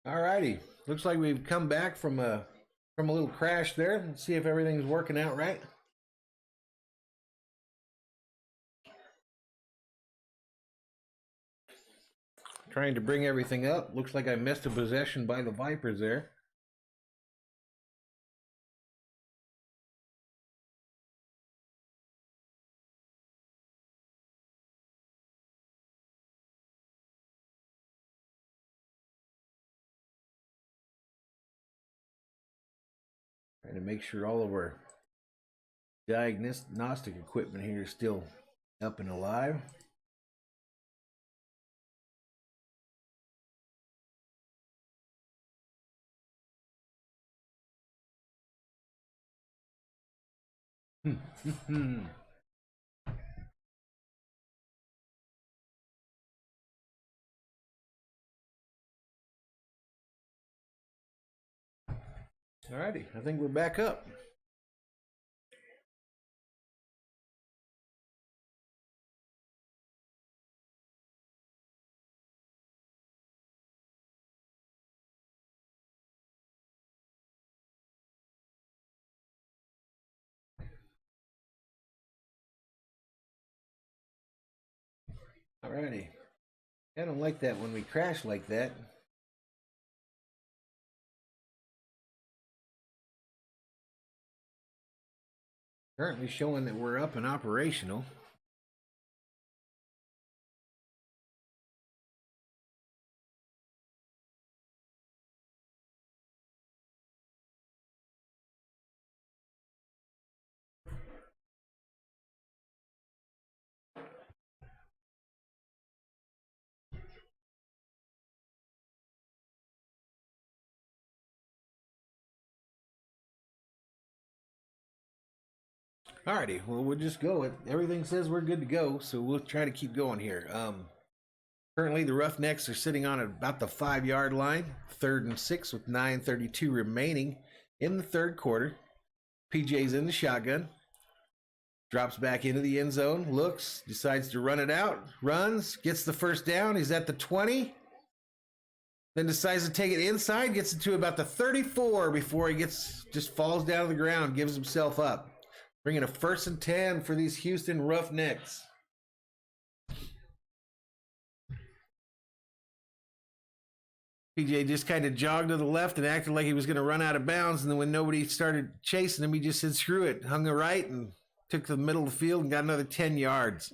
All righty. Looks like we've come back from a little crash there. Let's see if everything's working out right. Trying to bring everything up. Looks like I missed a possession by the Vipers there. Trying to make sure all of our diagnostic equipment here is still up and alive. Alrighty, I think we're back up. Alrighty. I don't like that when we crash like that. Currently showing that we're up and operational. Alrighty, well, we'll just go. Everything says we're good to go, so we'll try to keep going here. Currently, the Roughnecks are sitting on about the 5-yard line, 3rd and 6 with 9:32 remaining in the third quarter. PJ's in the shotgun, drops back into the end zone, looks, decides to run it out, runs, gets the first down. He's at the 20, then decides to take it inside, gets it to about the 34 before he just falls down to the ground, gives himself up. Bringing a 1st and 10 for these Houston Roughnecks. PJ just kind of jogged to the left and acted like he was going to run out of bounds. And then when nobody started chasing him, he just said, screw it. Hung the right and took to the middle of the field and got another 10 yards.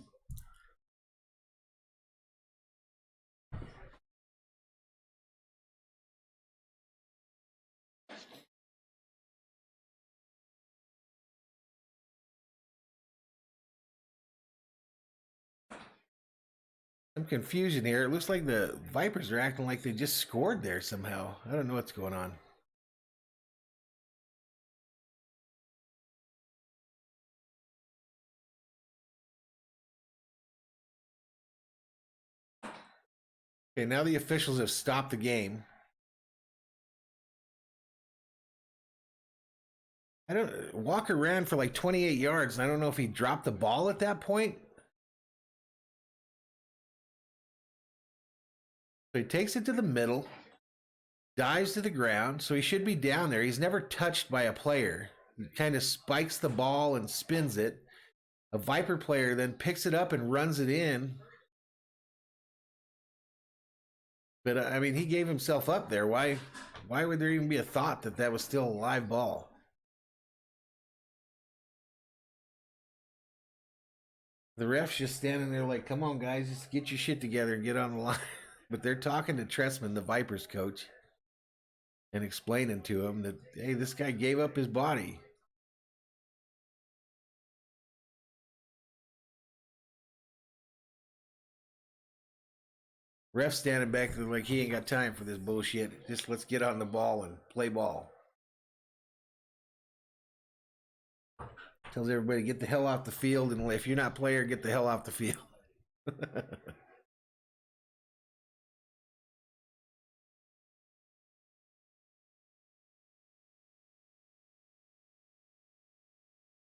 Some confusion here. It looks like the Vipers are acting like they just scored there somehow. I don't know what's going on. Okay, now the officials have stopped the game. Walker ran for like 28 yards, and I don't know if he dropped the ball at that point. So he takes it to the middle, dives to the ground, so he should be down there. He's never touched by a player. He kind of spikes the ball and spins it. A Viper player then picks it up and runs it in. But, I mean, he gave himself up there. Why would there even be a thought that that was still a live ball? The ref's just standing there like, come on, guys, just get your shit together and get on the line. But they're talking to Tressman, the Vipers coach, and explaining to him that, hey, this guy gave up his body. Ref standing back there like he ain't got time for this bullshit. Just let's get on the ball and play ball. Tells everybody, get the hell off the field, and if you're not player, get the hell off the field.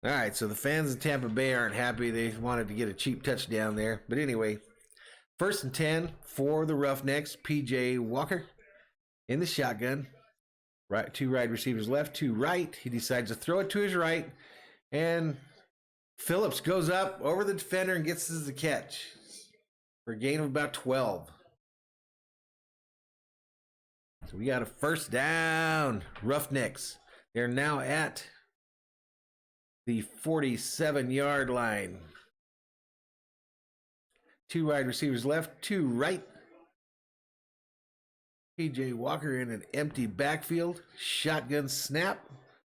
All right, so the fans of Tampa Bay aren't happy. They wanted to get a cheap touchdown there. But anyway, 1st and 10 for the Roughnecks. PJ Walker in the shotgun. Right, 2 wide receivers left, 2 right. He decides to throw it to his right, and Phillips goes up over the defender and gets the catch for a gain of about 12. So we got a first down. Roughnecks. They're now at the 47-yard line. 2 wide receivers left, 2 right. PJ Walker in an empty backfield. Shotgun snap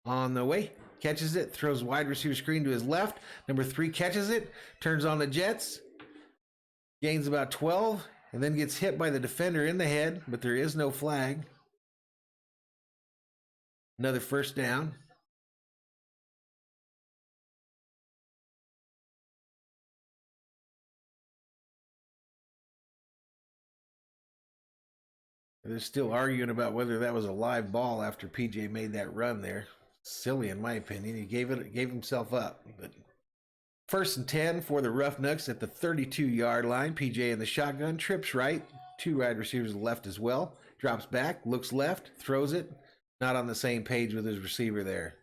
on the way. Catches it, throws wide receiver screen to his left. Number 3 catches it, turns on the jets. Gains about 12, and then gets hit by the defender in the head, but there is no flag. Another first down. They're still arguing about whether that was a live ball after PJ made that run there. Silly in my opinion. He gave himself up. But first and 10 for the Roughnecks at the 32-yard line. PJ in the shotgun, trips right. 2 wide receivers left as well. Drops back, looks left, throws it. Not on the same page with his receiver there.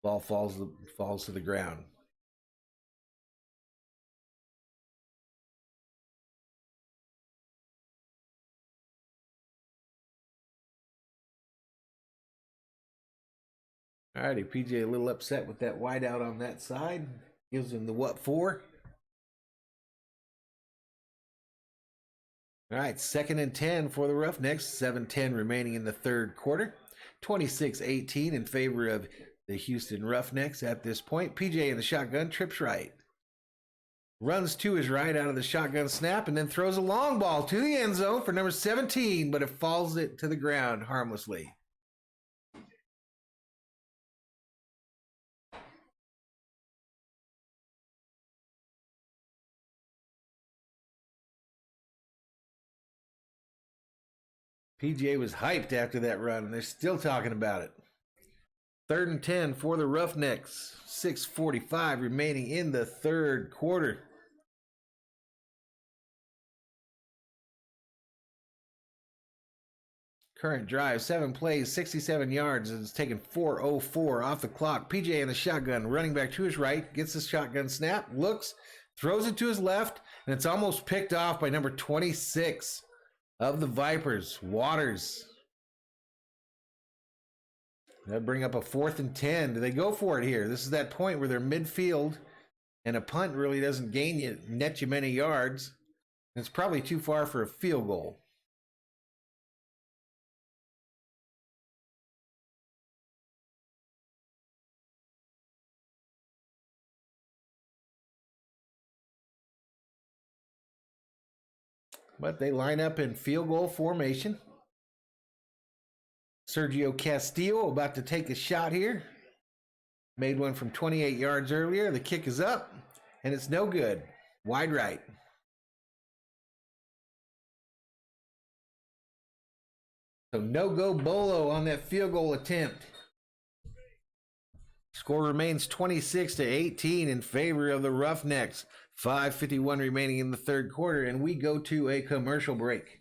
Ball falls to the ground. Alrighty, PJ a little upset with that wideout on that side. Gives him the what for. All right, second and 10 for the Roughnecks. 7:10 remaining in the third quarter. 26-18 in favor of the Houston Roughnecks at this point. PJ in the shotgun, trips right. Runs to his right out of the shotgun snap and then throws a long ball to the end zone for number 17, but it falls it to the ground harmlessly. PJ was hyped after that run, and they're still talking about it. Third and 10 for the Roughnecks. 6:45 remaining in the third quarter. Current drive, 7 plays, 67 yards, and it's taken 4:04 off the clock. PJ in the shotgun, running back to his right, gets the shotgun snap, looks, throws it to his left, and it's almost picked off by number 26 of the Vipers, Waters. That'll bring up a 4th and 10. Do they go for it here? This is that point where they're midfield, and a punt really doesn't net you many yards. It's probably too far for a field goal. But they line up in field goal formation. Sergio Castillo about to take a shot here. Made one from 28 yards earlier. The kick is up, and it's no good. Wide right. So no-go Bolo on that field goal attempt. Score remains 26-18 in favor of the Roughnecks. 5:51 remaining in the third quarter, and we go to a commercial break.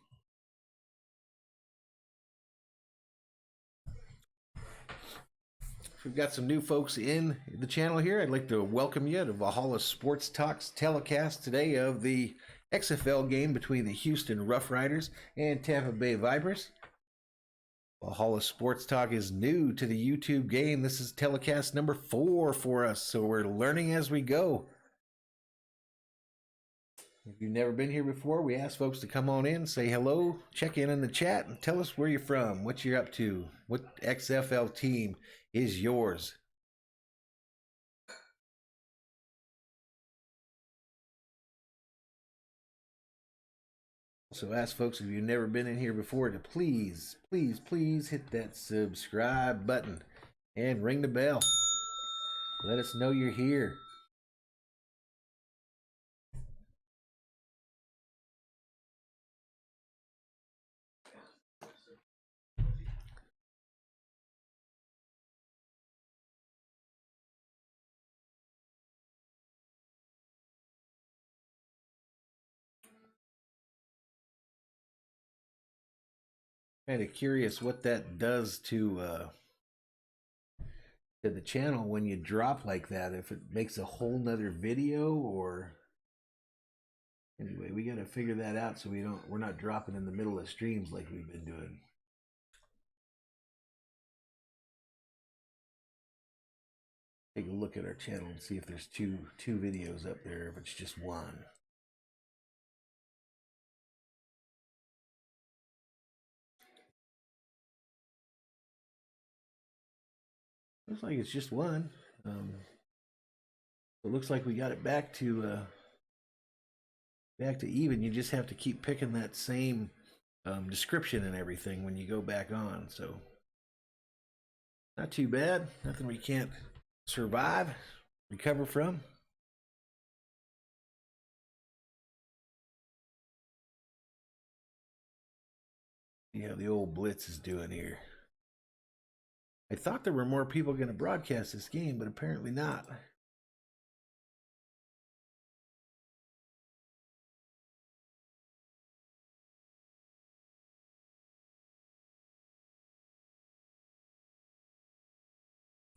We've got some new folks in the channel here. I'd like to welcome you to Valhalla Sports Talk's telecast today of the XFL game between the Houston Roughnecks and Tampa Bay Vipers. Valhalla Sports Talk is new to the YouTube game. This is telecast number 4 for us, so we're learning as we go. If you've never been here before, we ask folks to come on in, say hello, check in the chat, and tell us where you're from, what you're up to, what XFL team is yours. So ask folks if you've never been in here before to please hit that subscribe button and ring the bell. Let us know you're here. Kind of curious what that does to the channel when you drop like that. If it makes a whole nother video, or anyway, we got to figure that out so we're not dropping in the middle of streams like we've been doing. Take a look at our channel and see if there's two videos up there, if it's just one. Looks like it's just one. It looks like we got it back to even. You just have to keep picking that same description and everything when you go back on. So not too bad. Nothing we can't survive, recover from. See how the old Blitz is doing here. I thought there were more people going to broadcast this game, but apparently not.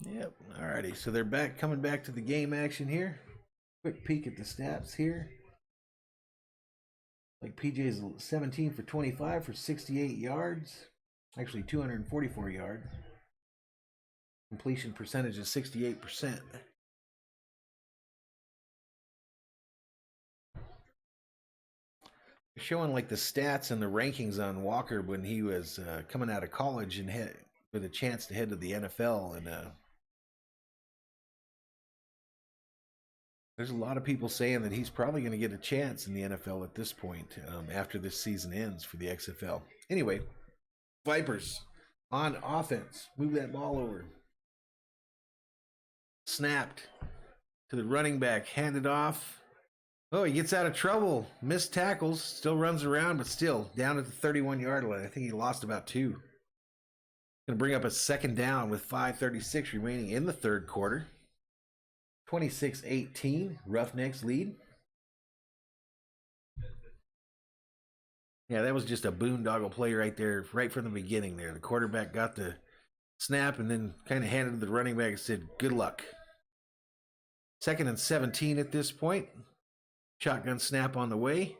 Yep. Alrighty. So they're coming back to the game action here. Quick peek at the stats here. Like PJ's 17 for 25 for 68 yards. Actually, 244 yards. Completion percentage is 68%. Showing like the stats and the rankings on Walker when he was coming out of college and with a chance to head to the NFL. And there's a lot of people saying that he's probably going to get a chance in the NFL at this point after this season ends for the XFL. Anyway, Vipers on offense. Move that ball over. Snapped to the running back. Handed off. Oh, he gets out of trouble. Missed tackles. Still runs around, but still down at the 31-yard line. I think he lost about 2. Going to bring up a second down with 5:36 remaining in the third quarter. 26-18. Roughnecks lead. Yeah, that was just a boondoggle play right there, right from the beginning there. The quarterback got the snap and then kind of handed to the running back and said, good luck. 2nd and 17 at this point. Shotgun snap on the way.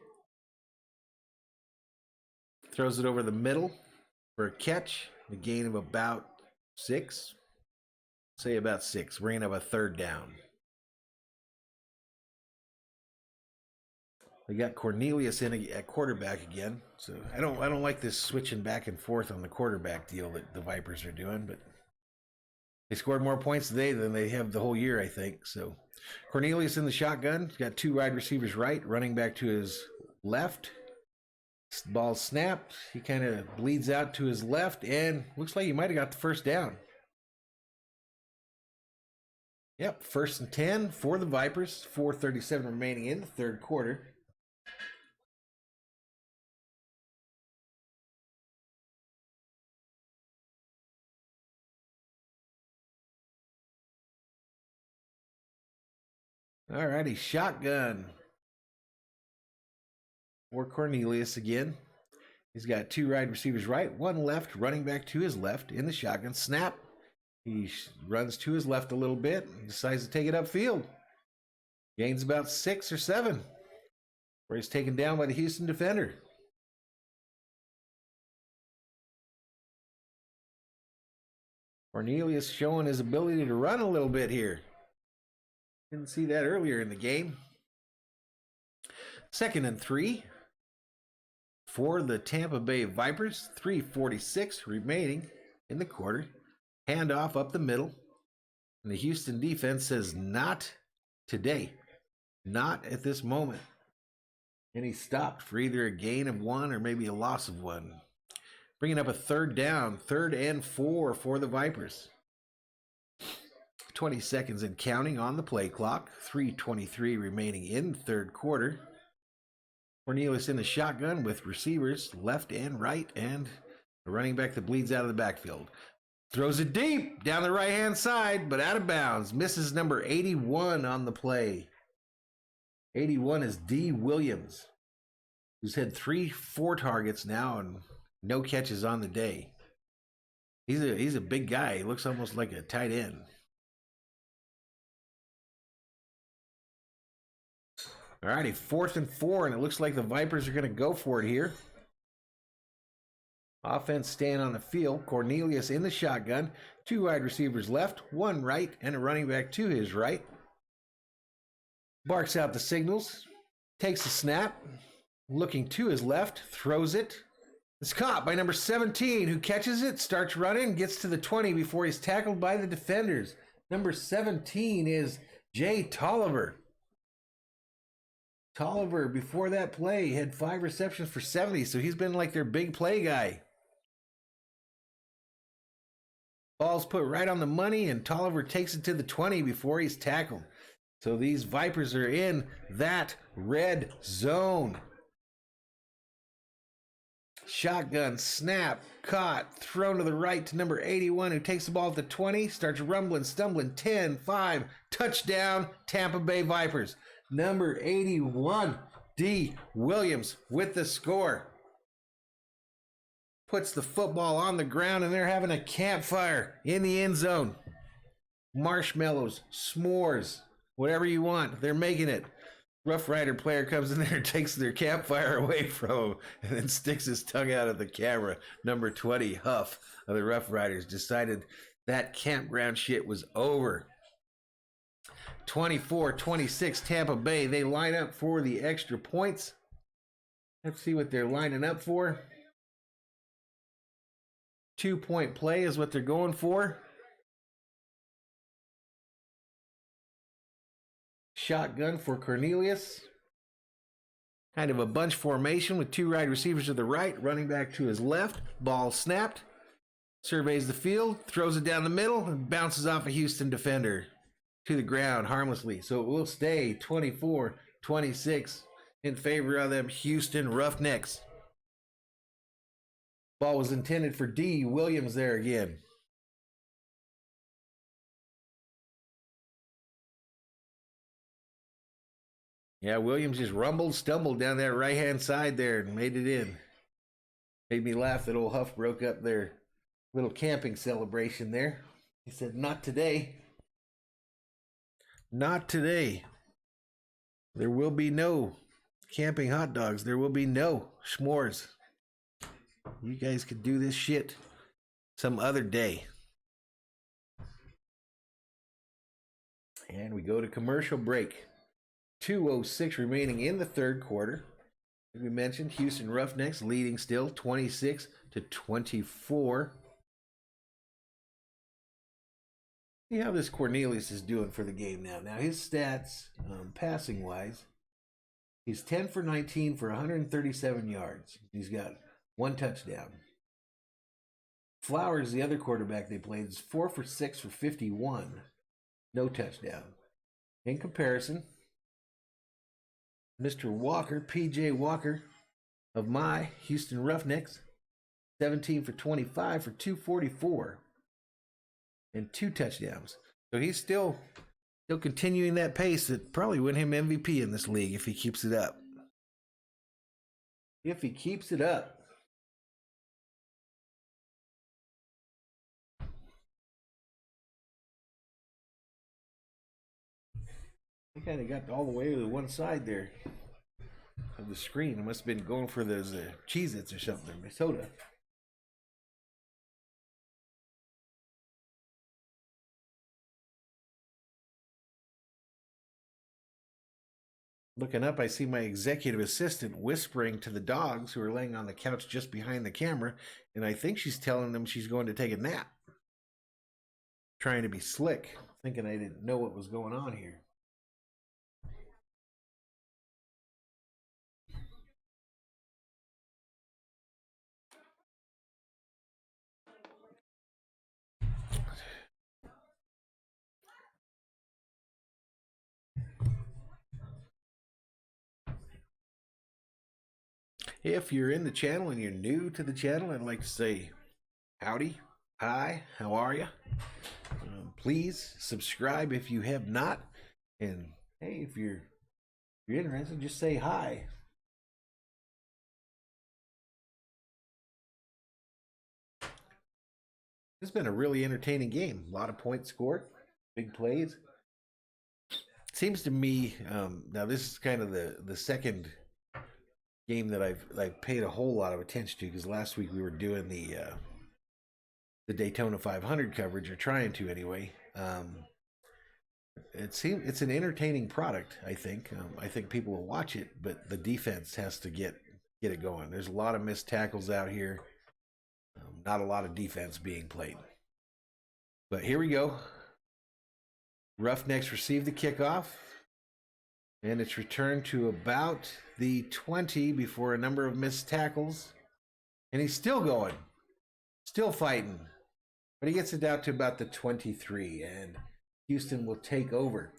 Throws it over the middle for a catch. A gain of about 6. Say about 6. Bringing up a third down. They got Cornelius in at quarterback again. So I don't like this switching back and forth on the quarterback deal that the Vipers are doing, but they scored more points today than they have the whole year, I think. So Cornelius in the shotgun. He's got 2 wide receivers right, running back to his left. Ball snapped. He kind of bleeds out to his left, and looks like he might have got the first down. Yep, 1st and 10 for the Vipers. 4:37 remaining in the third quarter. Alrighty, shotgun for Cornelius again. He's got 2 wide receivers right, 1 left, running back to his left in the shotgun. Snap. He runs to his left a little bit and decides to take it upfield. Gains about 6 or 7, where he's taken down by the Houston defender. Cornelius showing his ability to run a little bit here. Didn't see that earlier in the game. 2nd and 3 for the Tampa Bay Vipers. 3:46 remaining in the quarter. Handoff up the middle. And the Houston defense says, not today. Not at this moment. And he stopped for either a gain of 1 or maybe a loss of 1. Bringing up a third down. 3rd and 4 for the Vipers. 20 seconds and counting on the play clock. 3:23 remaining in the third quarter. Cornelius in the shotgun with receivers left and right, and a running back that bleeds out of the backfield. Throws it deep down the right-hand side, but out of bounds. Misses number 81 on the play. 81 is D. Williams, who's had 4 targets now and No catches on the day. He's a big guy. He looks almost like a tight end. All righty, 4th and 4, and it looks like the Vipers are going to go for it here. Offense staying on the field. Cornelius in the shotgun. 2 wide receivers left, 1 right, and a running back to his right. Barks out the signals. Takes the snap. Looking to his left. Throws it. It's caught by number 17, who catches it, starts running, gets to the 20 before he's tackled by the defenders. Number 17 is Jay Tolliver. Tolliver, before that play, had 5 receptions for 70, so he's been like their big play guy. Ball's put right on the money, and Tolliver takes it to the 20 before he's tackled. So these Vipers are in that red zone. Shotgun, snap, caught, thrown to the right to number 81, who takes the ball at the 20, starts rumbling, stumbling, 10, 5, touchdown, Tampa Bay Vipers. Number 81, D. Williams with the score. Puts the football on the ground, and they're having a campfire in the end zone. Marshmallows, s'mores, whatever you want, they're making it. Rough Rider player comes in there and takes their campfire away from him and then sticks his tongue out at the camera. Number 20, Huff of the Rough Riders, decided that campground shit was over. 24-26 Tampa Bay. They line up for the extra points. Let's see what they're lining up for. 2-point play is what they're going for. Shotgun for Cornelius. Kind of a bunch formation with 2 wide receivers to the right, running back to his left. Ball snapped. Surveys the field, throws it down the middle, and bounces off a Houston defender to the ground harmlessly. So it will stay 24-26 in favor of them Houston Roughnecks. Ball was intended for D. Williams there again. Yeah, Williams just rumbled, stumbled down that right-hand side there and made it in. Made me laugh that old Huff broke up their little camping celebration there. He said, "Not today. Not today. There will be no camping hot dogs. There will be no s'mores. You guys could do this shit some other day." And we go to commercial break. 2:06 remaining in the third quarter. As we mentioned, Houston Roughnecks leading still 26-24. See how this Cornelius is doing for the game now. Now his stats, passing wise, he's 10 for 19 for 137 yards. He's got 1 touchdown. Flowers, the other quarterback they played, is 4 for 6 for 51. No touchdown. In comparison, Mr. Walker, P.J. Walker of my Houston Roughnecks, 17 for 25 for 244 and 2 touchdowns. So he's still continuing that pace that probably win him MVP in this league if he keeps it up. If he keeps it up. He kind of got all the way to the one side there of the screen. It must have been going for those Cheez-Its or something, soda. Looking up, I see my executive assistant whispering to the dogs who are laying on the couch just behind the camera, and I think she's telling them she's going to take a nap. Trying to be slick, thinking I didn't know what was going on here. If you're in the channel and you're new to the channel, I'd like to say howdy, hi, how are you? Please subscribe if you have not, and hey, if you're interested, just say hi. It's been a really entertaining game. A lot of points scored, big plays. Seems to me, now this is kind of the second game that I've paid a whole lot of attention to, because last week we were doing the Daytona 500 coverage, or trying to anyway. It's an entertaining product. I think people will watch it, but the defense has to get it going. There's a lot of missed tackles out here. Not a lot of defense being played. But here we go. Roughnecks receive the kickoff, and it's returned to about the 20 before a number of missed tackles. And he's still going, still fighting. But he gets it down to about the 23, and Houston will take over.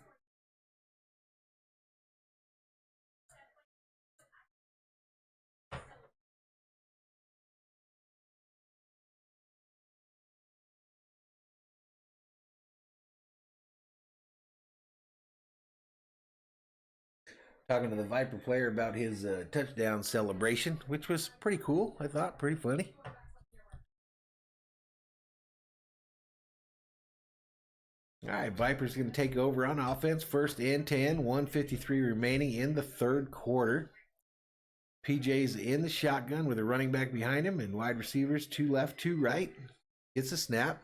Talking to the Viper player about his touchdown celebration, which was pretty cool. I thought pretty funny. All right, Vipers going to take over on offense. First and 10, 1:53 remaining in the third quarter. PJ's in the shotgun with a running back behind him and wide receivers, 2 left, 2 right. Gets a snap.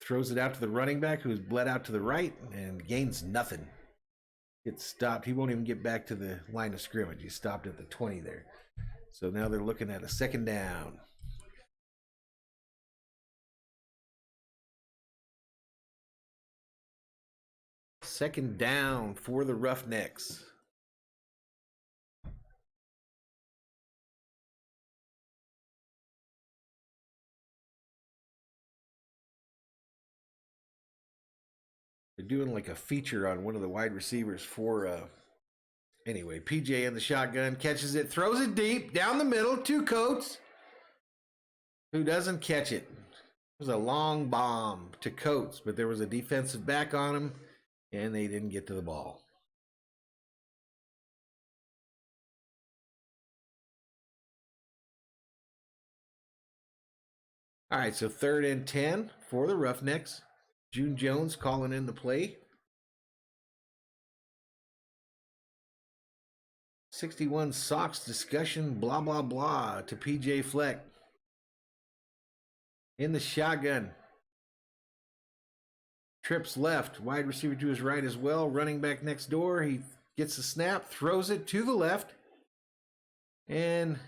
Throws it out to the running back, who is bled out to the right and gains nothing. Gets stopped. He won't even get back to the line of scrimmage. He stopped at the 20 there. So now they're looking at a second down. Second down for the Roughnecks. They're doing like a feature on one of the wide receivers for anyway, PJ in the shotgun, catches it, throws it deep down the middle to Coates, who doesn't catch it. It was a long bomb to Coates, but there was a defensive back on him, and they didn't get to the ball. All right, so 3rd and 10 for the Roughnecks. June Jones calling in the play. 61 Sox discussion, blah, blah, blah, to PJ Fleck. In the shotgun. Trips left, wide receiver to his right as well. Running back next door. He gets the snap, throws it to the left. And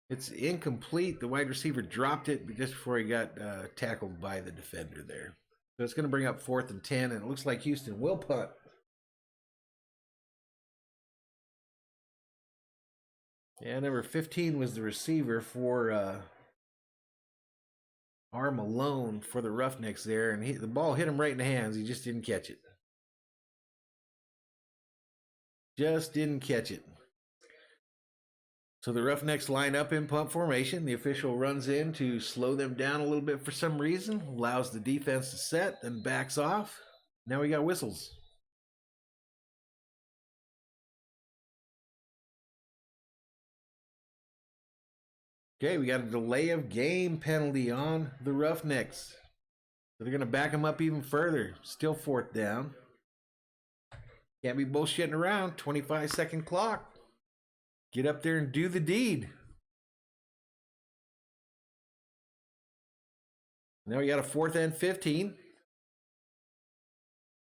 it's incomplete. The wide receiver dropped it just before he got tackled by the defender there. So it's going to bring up 4th and 10, and it looks like Houston will punt. Yeah, number 15 was the receiver for R. Malone for the Roughnecks there, and the ball hit him right in the hands. He just didn't catch it. Just didn't catch it. So the Roughnecks line up in punt formation. The official runs in to slow them down a little bit for some reason, allows the defense to set, then backs off. Now we got whistles. Okay, we got a delay of game penalty on the Roughnecks. So they're going to back them up even further. Still 4th down. Can't be bullshitting around. 25-second clock. Get up there and do the deed. Now we got a 4th and 15.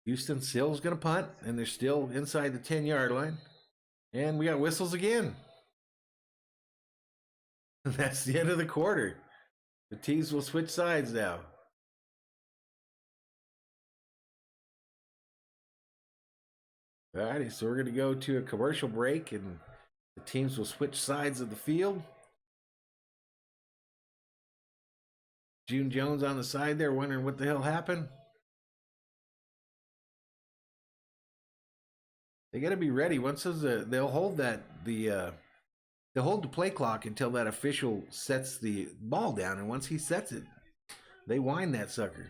Houston still is going to punt, and they're still inside the 10-yard line. And we got whistles again. That's the end of the quarter. The teams will switch sides now. All righty, so we're going to go to a commercial break, and the teams will switch sides of the field. June Jones on the side there, wondering what the hell happened. They got to be ready. Once they'll hold they'll hold the play clock until that official sets the ball down, and once he sets it, they wind that sucker.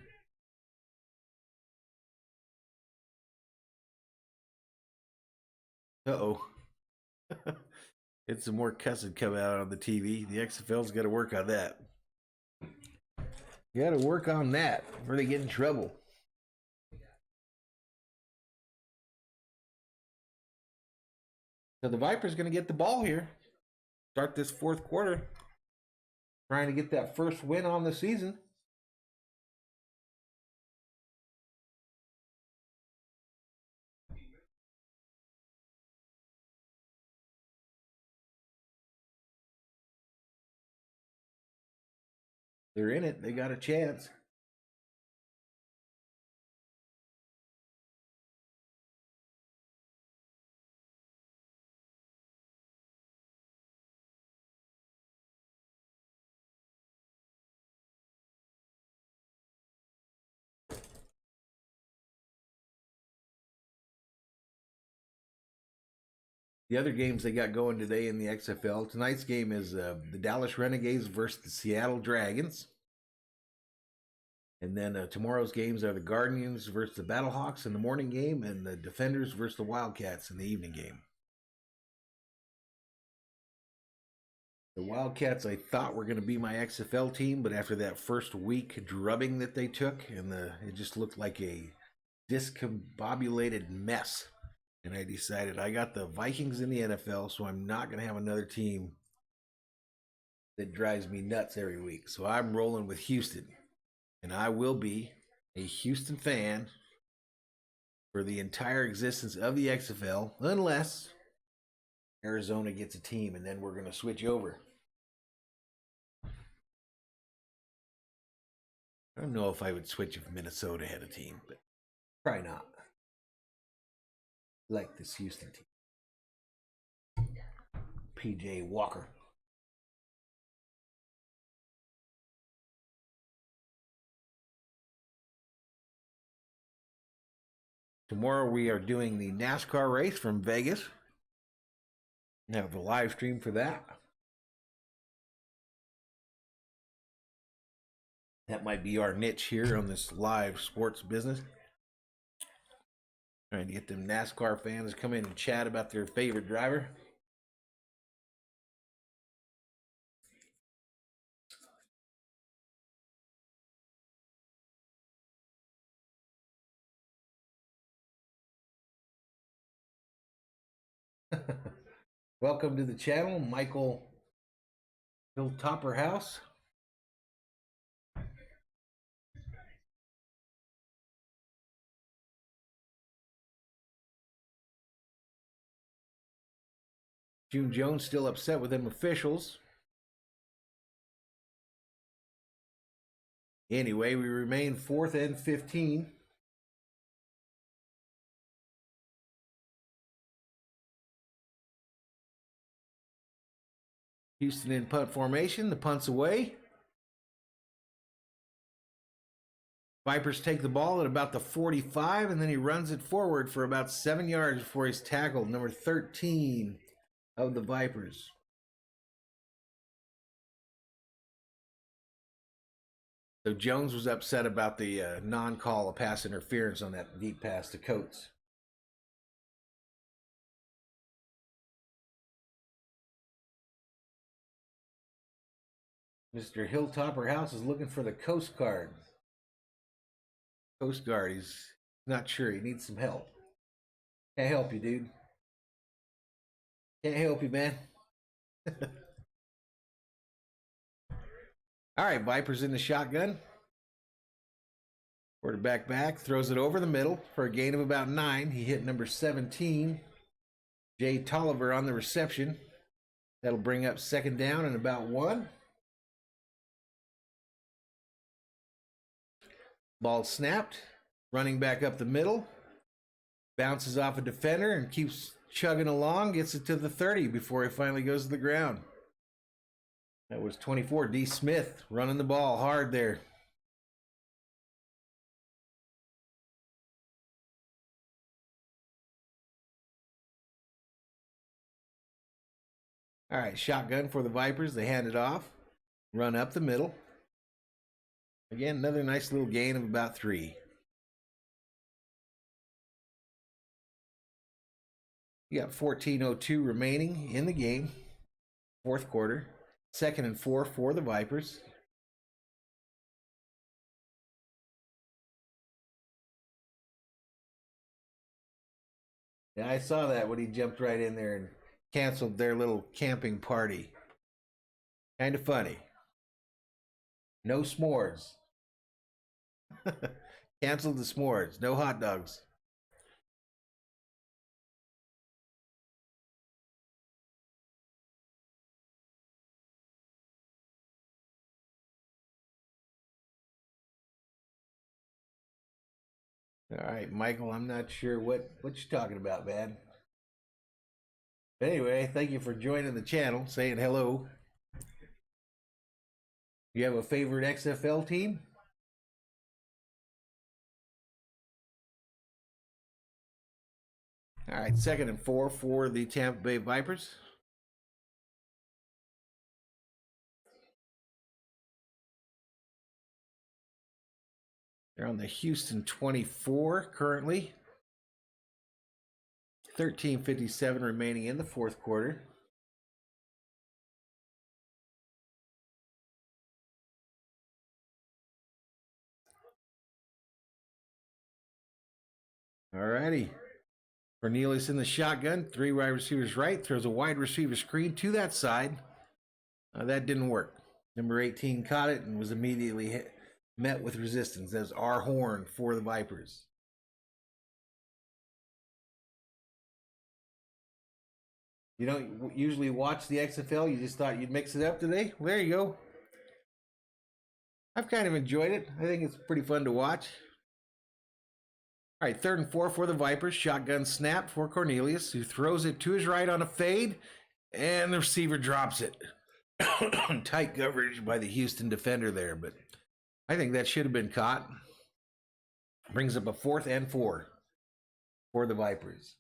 Uh-oh. It's some more cussing coming out on the TV. The XFL's got to work on that. You got to work on that before they get in trouble. So the Vipers going to get the ball here. Start this fourth quarter. Trying to get that first win on the season. They're in it. They got a chance. The other games they got going today in the XFL. Tonight's game is the Dallas Renegades versus the Seattle Dragons. And then tomorrow's games are the Guardians versus the Battlehawks in the morning game and the Defenders versus the Wildcats in the evening game. The Wildcats I thought were going to be my XFL team, but after that first week drubbing that they took, and it just looked like a discombobulated mess. And I decided I got the Vikings in the NFL, so I'm not going to have another team that drives me nuts every week. So I'm rolling with Houston. And I will be a Houston fan for the entire existence of the XFL, unless Arizona gets a team, and then we're going to switch over. I don't know if I would switch if Minnesota had a team, but probably not. Like this Houston team. PJ Walker. Tomorrow we are doing the NASCAR race from Vegas. We have the live stream for that. That might be our niche here on this live sports business. Trying to get them NASCAR fans to come in and chat about their favorite driver. Welcome to the channel, Michael Hilltopper House. June Jones still upset with them officials. Anyway, we remain 4th and 15. Houston in punt formation. The punt's away. Vipers take the ball at about the 45, and then he runs it forward for about 7 yards before he's tackled. Number 13 of the Vipers. So Jones was upset about the non-call of pass interference on that deep pass to Coates. Mr. Hilltopper House is looking for the Coast Guard. Coast Guard, he's not sure. He needs some help. Can't help you, dude. Can't help you, man. All right, Vipers in the shotgun. Quarterback back, throws it over the middle for a gain of about 9. He hit number 17, Jay Tolliver, on the reception. That'll bring up 2nd down and about 1. Ball snapped, running back up the middle, bounces off a defender and keeps chugging along, gets it to the 30 before he finally goes to the ground. That was 24, D. Smith, running the ball hard there. All right, shotgun for the Vipers. They hand it off, run up the middle. Again, another nice little gain of about 3. You got 14:02 remaining in the game, 4th quarter. 2nd and 4 for the Vipers. Yeah, I saw that when he jumped right in there and canceled their little camping party. Kind of funny. No s'mores. Canceled the s'mores. No hot dogs. All right, Michael, I'm not sure what you're talking about, man. But anyway, thank you for joining the channel, saying hello. You have a favorite XFL team? All right, 2nd and 4 for the Tampa Bay Vipers. They're on the Houston 24 currently. 13:57 remaining in the fourth quarter. All righty. Cornelius in the shotgun, 3 wide receivers right, throws a wide receiver screen to that side. That didn't work. Number 18 caught it and was immediately met with resistance. That's our horn for the Vipers. You don't usually watch the XFL. You just thought you'd mix it up today? Well, there you go. I've kind of enjoyed it. I think it's pretty fun to watch. All right, 3rd and 4 for the Vipers. Shotgun snap for Cornelius, who throws it to his right on a fade, and the receiver drops it. Tight coverage by the Houston defender there, but I think that should have been caught. Brings up a 4th and 4 for the Vipers.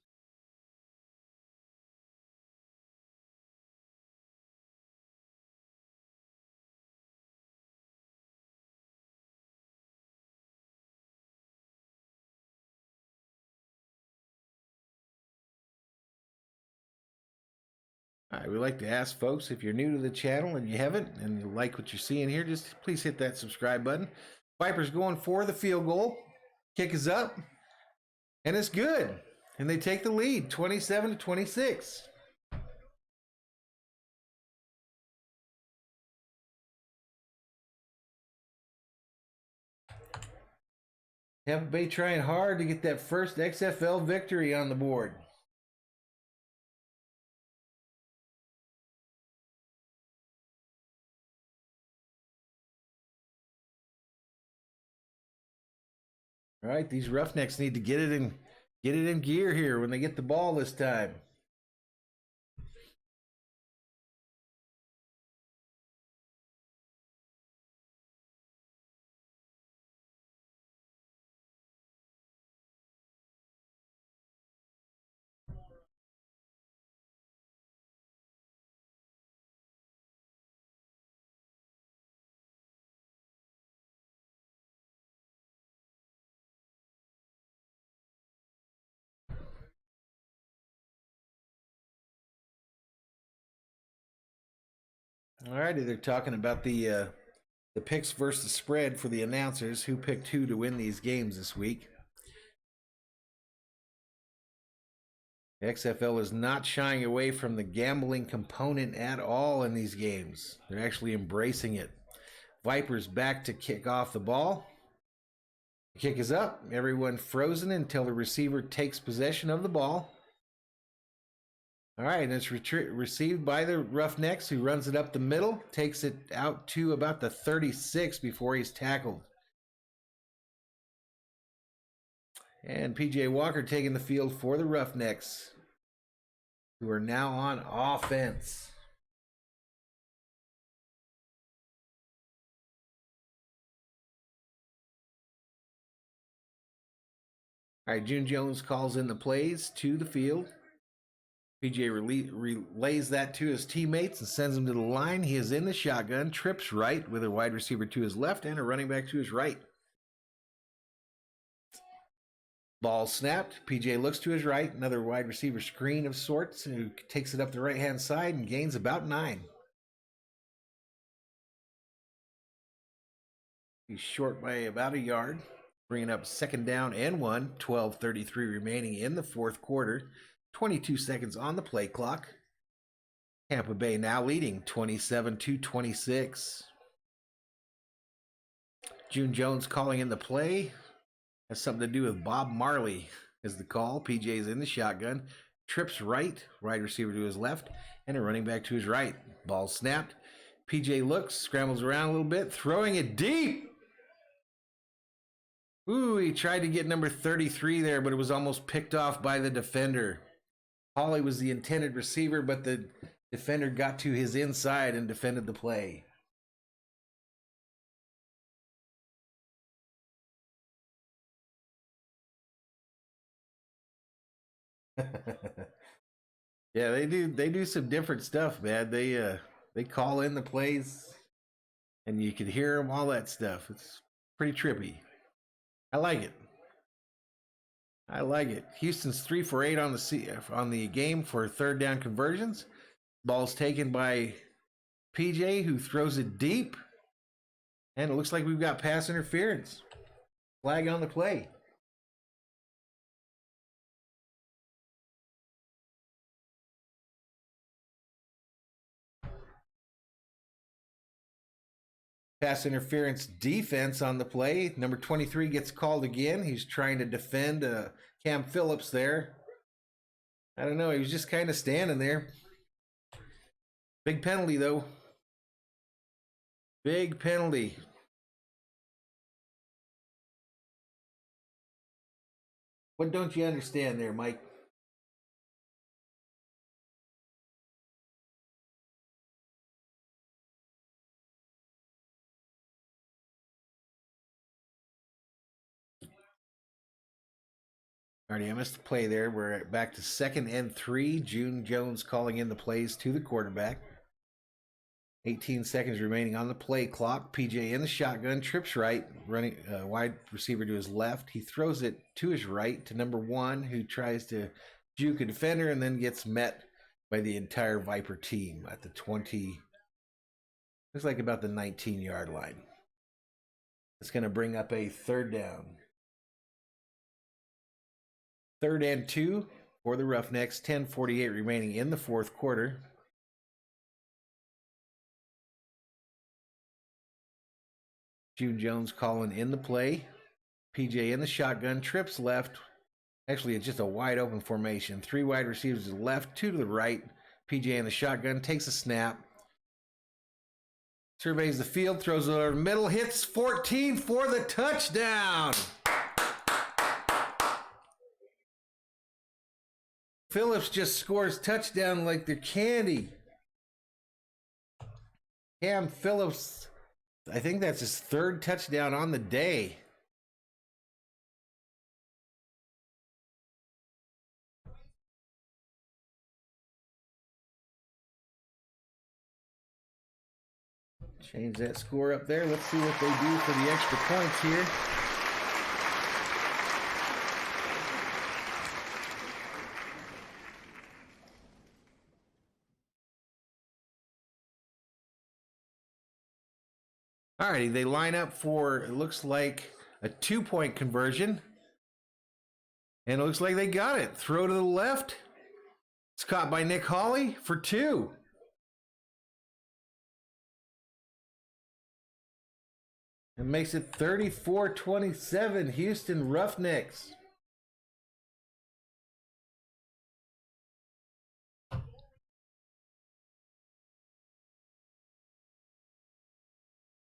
All right, we like to ask folks, if you're new to the channel and you haven't, and you like what you're seeing here, just please hit that subscribe button. Vipers going for the field goal. Kick is up, and it's good. And they take the lead, 27-26. Tampa Bay trying hard to get that first XFL victory on the board. All right, these Roughnecks need to get it in gear here when they get the ball this time. All righty, they're talking about the picks versus spread for the announcers. Who picked who to win these games this week? The XFL is not shying away from the gambling component at all in these games. They're actually embracing it. Vipers back to kick off the ball. The kick is up. Everyone frozen until the receiver takes possession of the ball. All right, and it's received by the Roughnecks, who runs it up the middle, takes it out to about the 36 before he's tackled. And P.J. Walker taking the field for the Roughnecks, who are now on offense. All right, June Jones calls in the plays to the field. PJ relays that to his teammates and sends him to the line. He is in the shotgun, trips right with a wide receiver to his left and a running back to his right. Ball snapped. PJ looks to his right, another wide receiver screen of sorts, who takes it up the right-hand side and gains about 9. He's short by about a yard. bringing up second down and 1, 12:33 remaining in the fourth quarter, 22 seconds on the play clock. Tampa Bay now leading 27-26. June Jones calling in the play. Has something to do with Bob Marley is the call. PJ's in the shotgun. Trips right, wide receiver to his left, and a running back to his right. Ball snapped. PJ looks, scrambles around a little bit, throwing it deep. Ooh, he tried to get number 33 there, but it was almost picked off by the defender. Hawley was the intended receiver, but the defender got to his inside and defended the play. Yeah, they do some different stuff, man. They call in the plays and you can hear them, all that stuff. It's pretty trippy. I like it. I like it. Houston's 3 for 8 on the game for third down conversions. Ball's taken by PJ, who throws it deep. And it looks like we've got pass interference. Flag on the play. Pass interference defense on the play. Number 23 gets called again. He's trying to defend Cam Phillips there. I don't know. He was just kind of standing there. Big penalty, though. Big penalty. What don't you understand there, Mike? Alrighty, I missed the play there. We're back to 2nd and 3. June Jones calling in the plays to the quarterback. 18 seconds remaining on the play clock. PJ in the shotgun, trips right, running wide receiver to his left. He throws it to his right to number 1, who tries to juke a defender and then gets met by the entire Viper team at the 20. Looks like about the 19-yard line. It's going to bring up a third down. 3rd and 2 for the Roughnecks. 10:48 remaining in the fourth quarter. June Jones calling in the play. PJ in the shotgun, trips left. Actually, it's just a wide open formation. 3 wide receivers to the left, 2 to the right. PJ in the shotgun, takes a snap. Surveys the field, throws it over the middle, hits 14 for the touchdown. Phillips just scores touchdown like they're candy. Cam Phillips, I think that's his 3rd touchdown on the day. Change that score up there. Let's see what they do for the extra points here. Alrighty, they line up for, it looks like, a 2-point conversion. And it looks like they got it. Throw to the left. It's caught by Nick Hawley for 2. It makes it 34-27, Houston Roughnecks.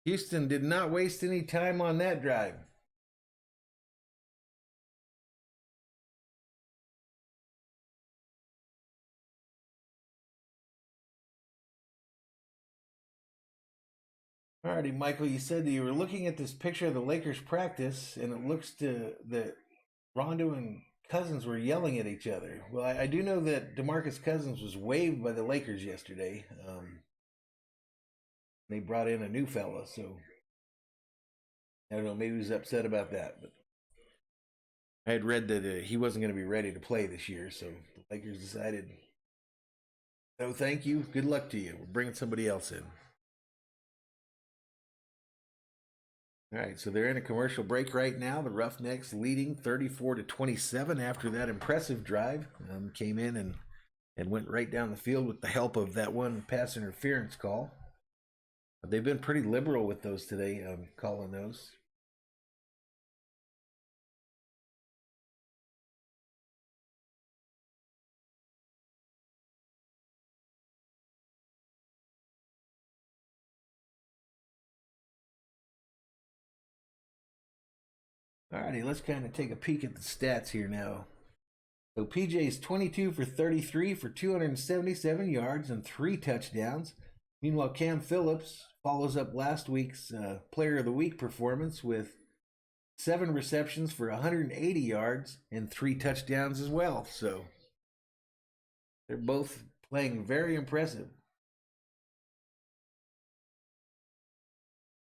Houston did not waste any time on that drive. Alrighty, Michael, you said that you were looking at this picture of the Lakers practice, and it looks to that Rondo and Cousins were yelling at each other. Well, I do know that DeMarcus Cousins was waived by the Lakers yesterday. They brought in a new fella, so I don't know. Maybe he was upset about that. But I had read that he wasn't going to be ready to play this year, so the Lakers decided, no, thank you. Good luck to you. We're bringing somebody else in. All right, so they're in a commercial break right now. The Roughnecks leading 34-27 after that impressive drive. Came in and went right down the field with the help of that one pass interference call. They've been pretty liberal with those today, calling those. Alrighty, let's kind of take a peek at the stats here now. So PJ's 22 for 33 for 277 yards and 3 touchdowns. Meanwhile, Cam Phillips follows up last week's Player of the Week performance with 7 receptions for 180 yards and 3 touchdowns as well. So they're both playing very impressive.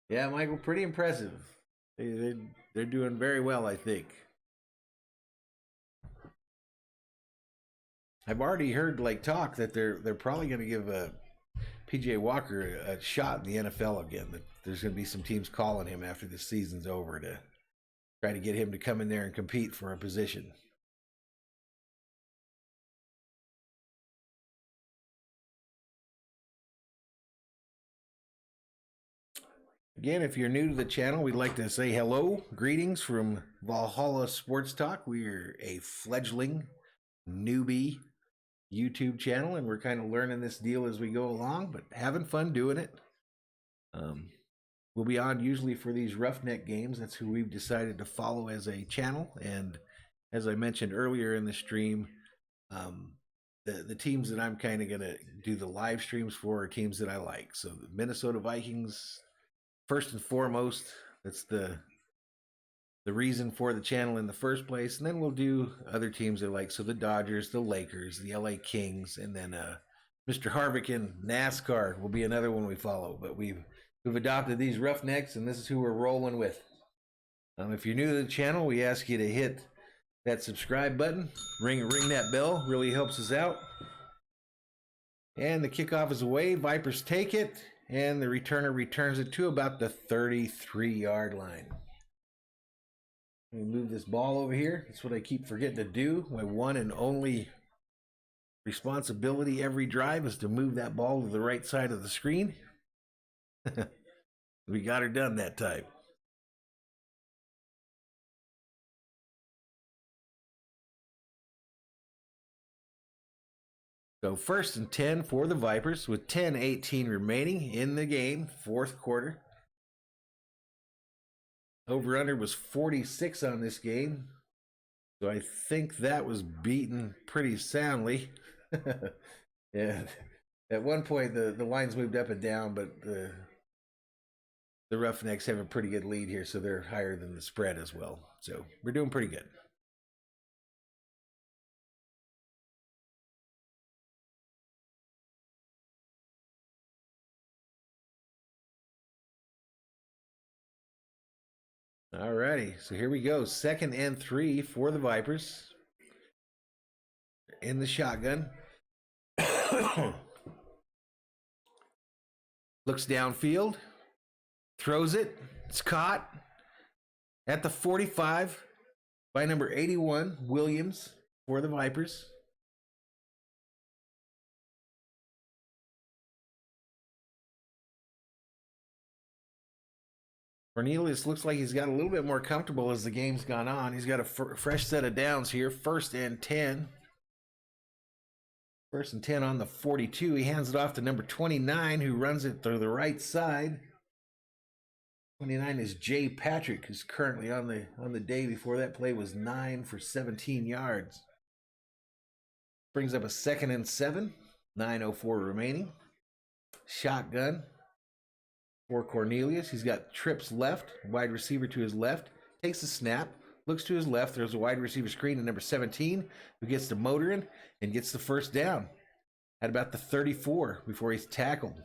Yeah, Michael, pretty impressive. They're doing very well, I think. I've already heard talk that they're probably going to give PJ Walker a shot in the NFL again. That there's going to be some teams calling him after the season's over to try to get him to come in there and compete for a position. Again, if you're new to the channel, we'd like to say hello. Greetings from Valhalla Sports Talk. We're a fledgling newbie YouTube channel, and we're kind of learning this deal as we go along, but having fun doing it. We'll be on usually for these Roughneck games. That's who we've decided to follow as a channel. And as I mentioned earlier in the stream, the teams that I'm kind of going to do the live streams for are teams that I like. So the Minnesota Vikings, first and foremost, that's the reason for the channel in the first place. And then we'll do other teams I like. So the Dodgers, the Lakers, the LA Kings, and then Mr. Harvick in NASCAR will be another one we follow. But we've adopted these Roughnecks, and this is who we're rolling with. If you're new to the channel, we ask you to hit that subscribe button, ring that bell, really helps us out. And the kickoff is away. Vipers take it, and the returner returns it to about the 33-yard line. Let me move this ball over here. That's what I keep forgetting to do. My one and only responsibility every drive is to move that ball to the right side of the screen. We got her done that time. So 1st and 10 for the Vipers with 10:18 remaining in the game, 4th quarter. Over-under was 46 on this game. So I think that was beaten pretty soundly. Yeah. At one point, the lines moved up and down, but the Roughnecks have a pretty good lead here, so they're higher than the spread as well. So we're doing pretty good. All righty, so here we go. 2nd and 3 for the Vipers. In the shotgun. Looks downfield. Throws it. It's caught at the 45 by number 81, Williams, for the Vipers. Cornelius looks like he's got a little bit more comfortable as the game's gone on. He's got a fresh set of downs here. 1st and 10. 1st and 10 on the 42. He hands it off to number 29, who runs it through the right side. 29 is Jay Patrick, who's currently on the day before that play was 9 for 17 yards. Brings up a 2nd and 7. 9:04 remaining. Shotgun for Cornelius. He's got trips left, wide receiver to his left, takes a snap, looks to his left, there's a wide receiver screen to number 17, who gets the motoring and gets the 1st down at about the 34 before he's tackled.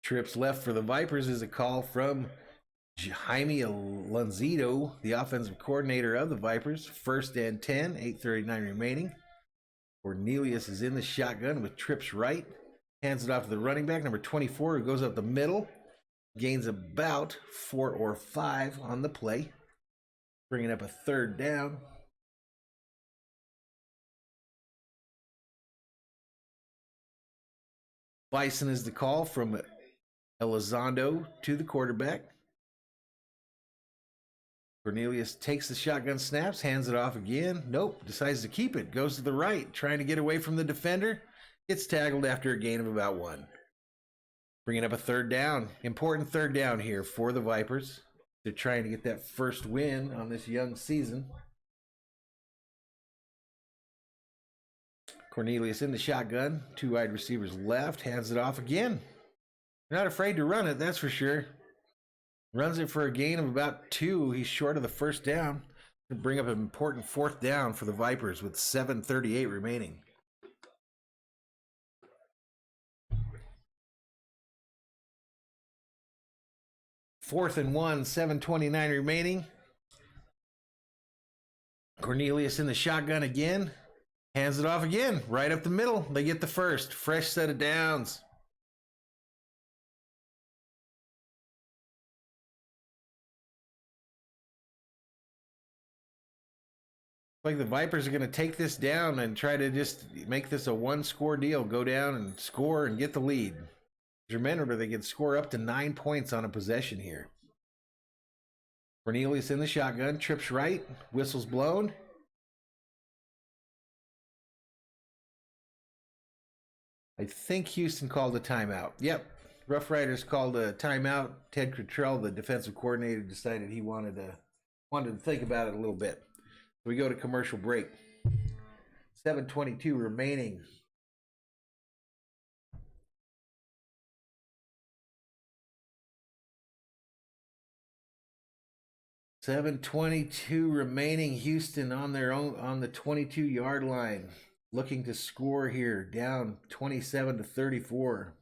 Trips left for the Vipers is a call from Jaime Alonzito, the offensive coordinator of the Vipers. 1st and 10, 8:39 remaining. Cornelius is in the shotgun with trips right, Hands it off to the running back, number 24, who goes up the middle. Gains about 4 or 5 on the play. Bringing up a third down. Bison is the call from Elizondo to the quarterback. Cornelius takes the shotgun snaps, hands it off again. Nope, decides to keep it. Goes to the right, trying to get away from the defender. Gets tackled after a gain of about 1. Bringing up a third down. Important third down here for the Vipers. They're trying to get that first win on this young season. Cornelius in the shotgun. 2 wide receivers left. Hands it off again. They're not afraid to run it, that's for sure. Runs it for a gain of about 2. He's short of the first down. To bring up an important fourth down for the Vipers with 7:38 remaining. Fourth and 1, 7:29 remaining. Cornelius in the shotgun again. Hands it off again, right up the middle. They get the first. Fresh set of downs. Like the Vipers are going to take this down and try to just make this a 1-score deal. Go down and score and get the lead. Remember, they can score up to 9 points on a possession here. Cornelius in the shotgun, trips right, whistle's blown. I think Houston called a timeout. Yep, Rough Riders called a timeout. Ted Cottrell, the defensive coordinator, decided he wanted to think about it a little bit. So we go to commercial break. 7:22 remaining. .22 remaining. Houston on their own on the 22-yard line, looking to score here, down 27-34.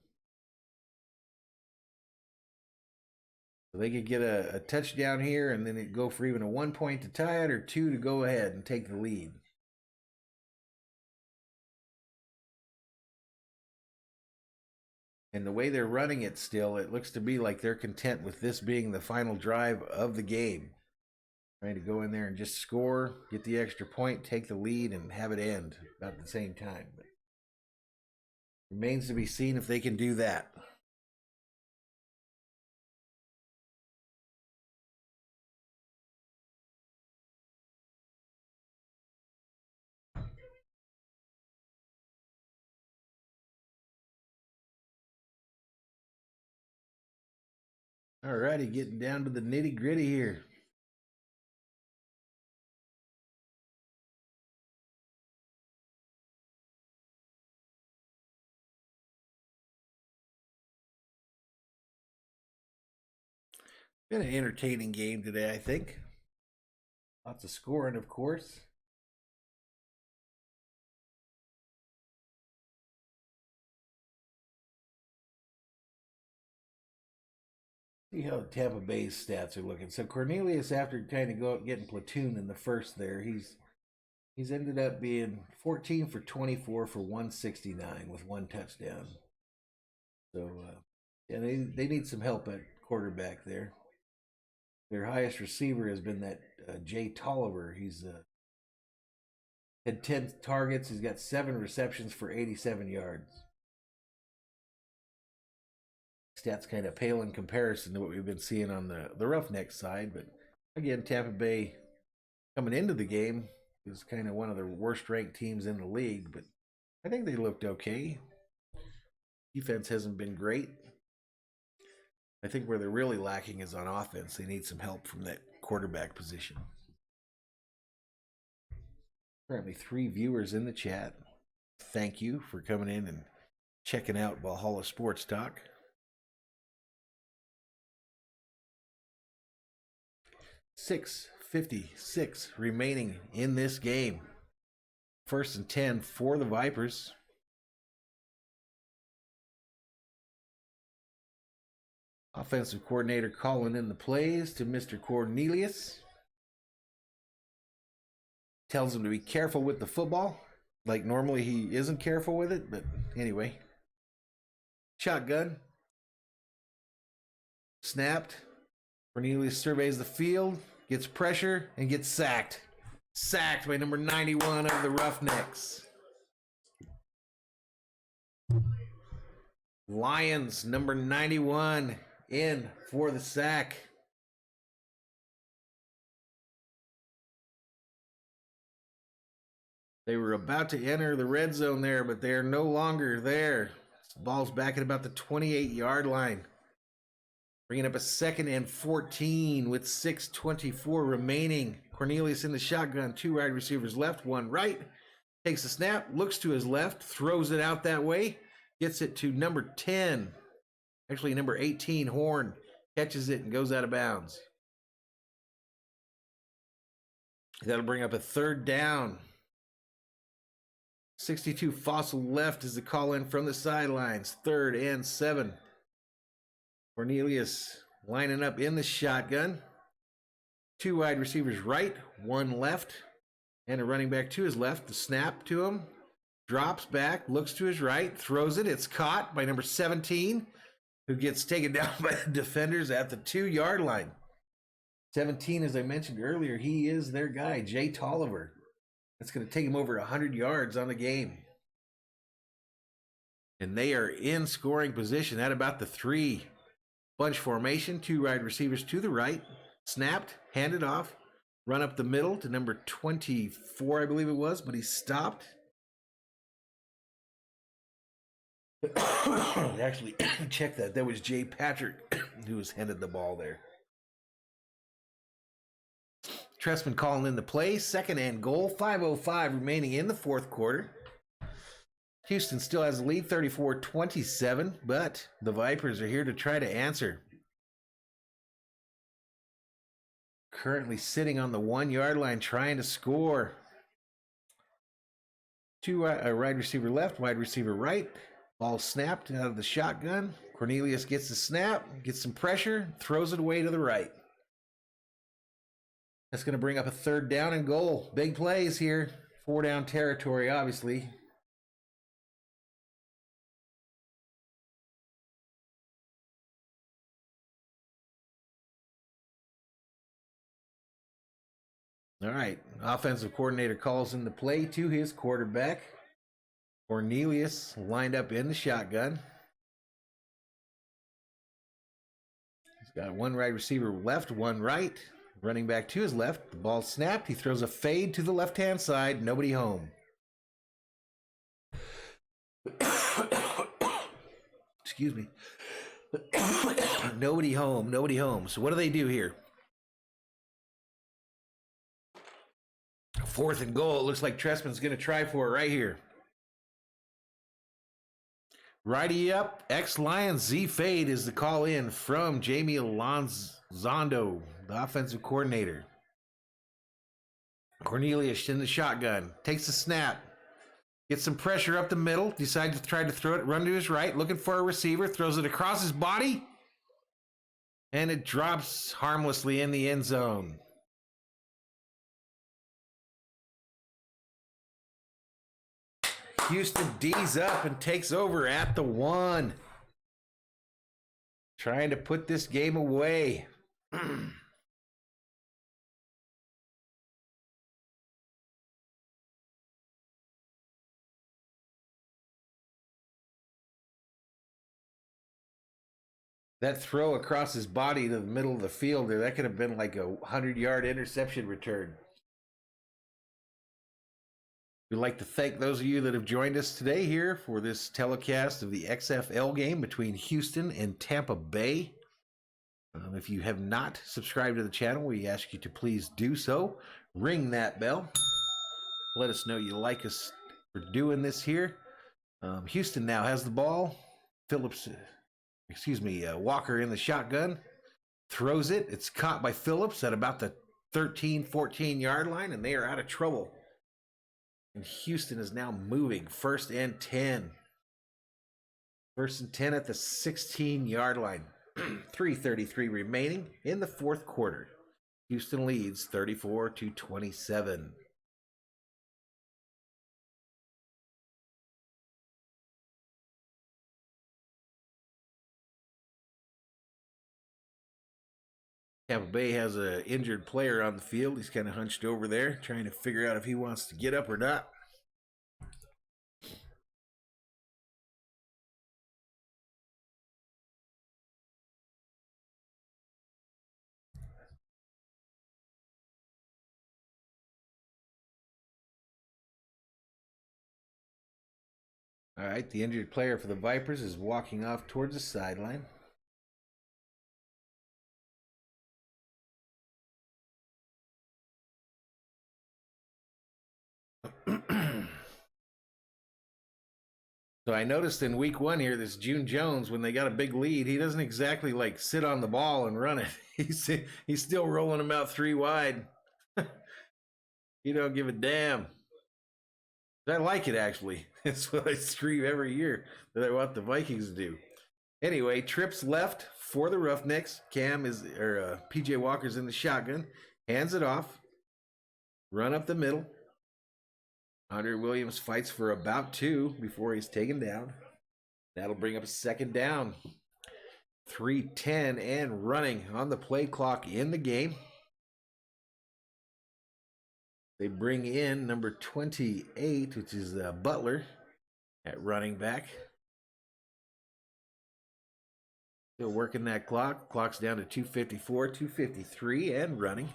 So they could get a touchdown here, and then it'd go for even a 1 point to tie it, or 2 to go ahead and take the lead. And the way they're running it still, it looks to be like they're content with this being the final drive of the game. Trying to go in there and just score, get the extra point, take the lead, and have it end about the same time. But remains to be seen if they can do that. All righty, getting down to the nitty-gritty here. Been an entertaining game today, I think. Lots of scoring, of course. See how Tampa Bay's stats are looking. So Cornelius, after kind of getting platoon in the first there, he's ended up being 14 for 24 for 169 with 1 touchdown. So yeah, they need some help at quarterback there. Their highest receiver has been that Jay Tolliver. He's had 10 targets. He's got 7 receptions for 87 yards. Stats kind of pale in comparison to what we've been seeing on the Roughnecks side. But again, Tampa Bay coming into the game is kind of one of the worst ranked teams in the league. But I think they looked okay. Defense hasn't been great. I think where they're really lacking is on offense. They need some help from that quarterback position. Currently 3 viewers in the chat. Thank you for coming in and checking out Valhalla Sports Talk. 6:56 remaining in this game. 1st and 10 for the Vipers. Offensive coordinator calling in the plays to Mr. Cornelius. Tells him to be careful with the football. Like normally he isn't careful with it, but anyway. Shotgun. Snapped. Cornelius surveys the field, gets pressure, and gets sacked. Sacked by number 91 of the Roughnecks. Lions, number 91, in for the sack. They were about to enter the red zone there, but they are no longer there. The ball's back at about the 28-yard line. Bringing up a 2nd and 14 with 6:24 remaining. Cornelius in the shotgun, 2 wide receivers left, 1 right. Takes a snap, looks to his left, throws it out that way. Gets it to number 10. Actually, number 18, Horn. Catches it and goes out of bounds. That'll bring up a 3rd down. 62 Fossil left is the call in from the sidelines. 3rd and 7. Cornelius lining up in the shotgun. 2 wide receivers right, 1 left, and a running back to his left. The snap to him. Drops back, looks to his right, throws it. It's caught by number 17, who gets taken down by the defenders at the 2-yard line. 17, as I mentioned earlier, he is their guy, Jay Tolliver. That's going to take him over 100 yards on the game. And they are in scoring position at about the 3. Bunch formation, 2 wide receivers to the right. Snapped, handed off, run up the middle to number 24, I believe it was, but he stopped. Actually, check that. That was Jay Patrick who was handed the ball there. Tressman calling in the play. 2nd and goal. 5:05 remaining in the 4th quarter. Houston still has the lead, 34-27, but the Vipers are here to try to answer. Currently sitting on the 1-yard line trying to score. 2 wide receiver left, wide receiver right. Ball snapped out of the shotgun. Cornelius gets the snap, gets some pressure, throws it away to the right. That's going to bring up a 3rd down and goal. Big plays here. 4-down territory, obviously. All right. Offensive coordinator calls in the play to his quarterback. Cornelius lined up in the shotgun. He's got 1 wide receiver left, 1 right. Running back to his left. The ball snapped. He throws a fade to the left-hand side. Nobody home. Excuse me. Nobody home. Nobody home. So what do they do here? 4th and goal. It looks like Tressman's going to try for it right here. Righty up, ex-Lions Z fade is the call in from Jamie Alonzondo, the offensive coordinator. Cornelius in the shotgun, takes the snap, gets some pressure up the middle, decides to try to throw it, run to his right, looking for a receiver, throws it across his body, and it drops harmlessly in the end zone. Houston D's up and takes over at the 1. Trying to put this game away. That throw across his body to the middle of the field there, that could have been like a 100-yard interception return. We'd like to thank those of you that have joined us today here for this telecast of the XFL game between Houston and Tampa Bay. If you have not subscribed to the channel, we ask you to please do so. Ring that bell. Let us know you like us for doing this here. Houston now has the ball. Walker in the shotgun. Throws it. It's caught by Phillips at about the 13, 14-yard line, and they are out of trouble. And Houston is now moving. 1st and 10. 1st and 10 at the 16-yard line. 3:33 remaining in the 4th quarter. Houston leads 34-27. Tampa Bay has an injured player on the field. He's kind of hunched over there, trying to figure out if he wants to get up or not. All right, the injured player for the Vipers is walking off towards the sideline. So I noticed in week 1 here, this June Jones, when they got a big lead, he doesn't exactly like sit on the ball and run it. He's still rolling them out 3 wide. You don't give a damn. I like it, actually. That's what I scream every year that I want the Vikings to do. Anyway, trips left for the Roughnecks. PJ Walker's in the shotgun. Hands it off. Run up the middle. Andre Williams fights for about 2 before he's taken down. That'll bring up a second down. 3:10 and running on the play clock in the game. They bring in number 28, which is Butler, at running back. Still working that clock. Clock's down to 2:54, 2:53 and running.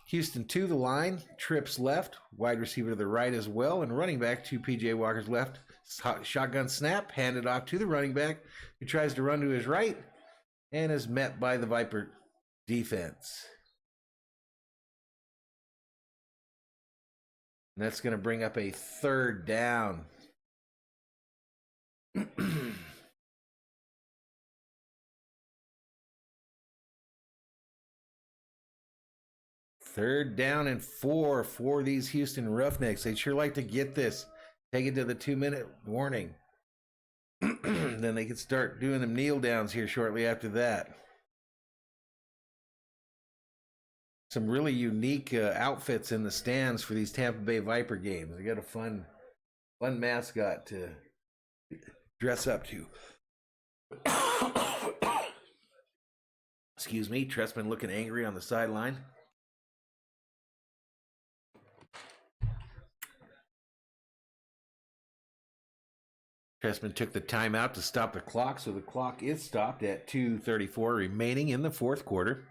Houston to the line, trips left, wide receiver to the right as well, and running back to PJ Walker's left. Shotgun snap, handed off to the running back, who tries to run to his right and is met by the Viper defense. And that's going to bring up a third down. Third down and 4 for these Houston Roughnecks. They'd sure like to get this. Take it to the 2-minute warning. Then they can start doing them kneel downs here shortly after that. Some really unique outfits in the stands for these Tampa Bay Viper games. They got a fun mascot to dress up to. Excuse me, Tressman looking angry on the sideline. Tressman took the timeout to stop the clock, so the clock is stopped at 2:34 remaining in the fourth quarter.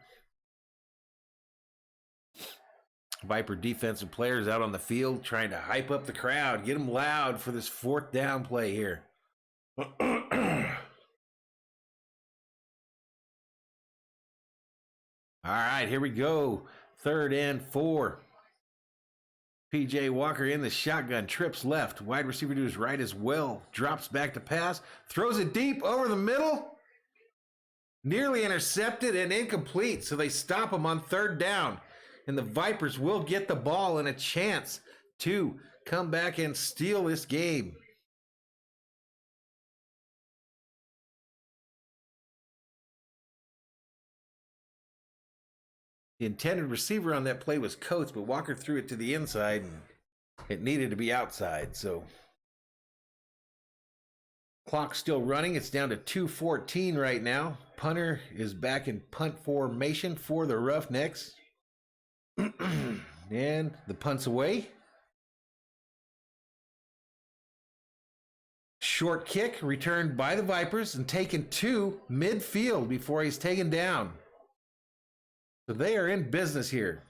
Viper defensive players out on the field trying to hype up the crowd, get them loud for this fourth down play here. All right, here we go. 3rd and 4. PJ Walker in the shotgun, trips left, wide receiver to his right as well, drops back to pass, throws it deep over the middle, nearly intercepted and incomplete, so they stop him on 3rd down, and the Vipers will get the ball and a chance to come back and steal this game. The intended receiver on that play was Coates, but Walker threw it to the inside, and it needed to be outside. So, clock's still running. It's down to 2:14 right now. Punter is back in punt formation for the Roughnecks. And the punt's away. Short kick returned by the Vipers and taken to midfield before he's taken down. So they are in business here.